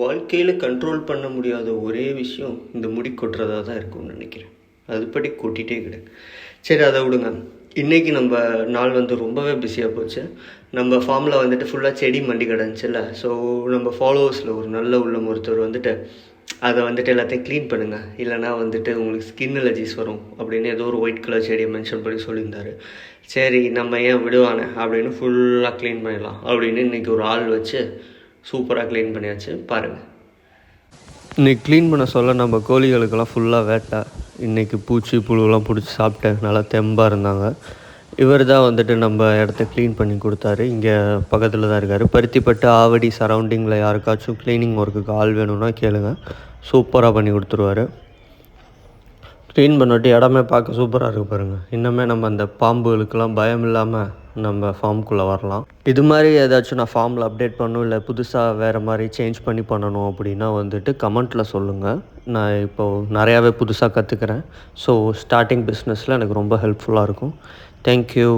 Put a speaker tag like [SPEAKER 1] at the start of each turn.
[SPEAKER 1] வாழ்க்கையில் கண்ட்ரோல் பண்ண முடியாத ஒரே விஷயம் இந்த முடி கொட்டுறதா தான் இருக்கும்னு நினைக்கிறேன். அதுபடி கொட்டிகிட்டே கிடையாது. சரி, அதை விடுங்க. இன்றைக்கி நம்ம நாள் ரொம்பவே பிஸியாக போச்சு. நம்ம ஃபார்மில் ஃபுல்லாக செடி மண்டி கிடந்துச்சுல்ல. ஸோ நம்ம ஃபாலோவர்ஸில் ஒரு நல்ல உள்ளம் ஒருத்தர் அதை எல்லாத்தையும் க்ளீன் பண்ணுங்கள், இல்லைனா உங்களுக்கு ஸ்கின் அலர்ஜிஸ் வரும் அப்படின்னு ஏதோ ஒரு ஒயிட் கலர் செடியை மென்ஷன் பண்ணி சொல்லியிருந்தார். சரி, நம்ம ஏன் விடுவானே அப்படின்னு ஃபுல்லாக க்ளீன் பண்ணிடலாம் அப்படின்னு இன்றைக்கி ஒரு ஆள் வச்சு சூப்பராக க்ளீன் பண்ணியாச்சு. பாருங்கள், இன்றைக்கி க்ளீன் பண்ண சொல்ல நம்ம கோழிகளுக்கெல்லாம் ஃபுல்லாக வேட்டை. இன்றைக்கி பூச்சி புழுவெல்லாம் பிடிச்சி சாப்பிட்டேன், நல்லா தெம்பாக இருந்தாங்க. இவர் தான் நம்ம இடத்த க்ளீன் பண்ணி கொடுத்தாரு. இங்கே பக்கத்தில் தான் இருக்கார். பருத்திப்பட்டு ஆவடி சரௌண்டிங்கில் யாருக்காச்சும் க்ளீனிங் ஒர்க்குக்கு ஆள் வேணும்னா கேளுங்க, சூப்பராக பண்ணி கொடுத்துருவாரு. க்ளீன் பண்ணிட்டு இடமே பார்க்க சூப்பராக இருக்குது பாருங்கள். இன்னுமே நம்ம அந்த பாம்புகளுக்கெல்லாம் பயம் இல்லாமல் நம்ம ஃபார்முக்குள்ளே வரலாம். இது மாதிரி ஏதாச்சும் நான் ஃபார்மில் அப்டேட் பண்ணணும், இல்லை புதுசாக வேறு மாதிரி சேஞ்ச் பண்ணி பண்ணணும் அப்படின்னா கமெண்ட்டில் சொல்லுங்கள். நான் இப்போது நிறையாவே புதுசாக கற்றுக்கிறேன். ஸோ ஸ்டார்டிங் பிஸ்னஸில் எனக்கு ரொம்ப ஹெல்ப்ஃபுல்லாக இருக்கும். தேங்க்யூ.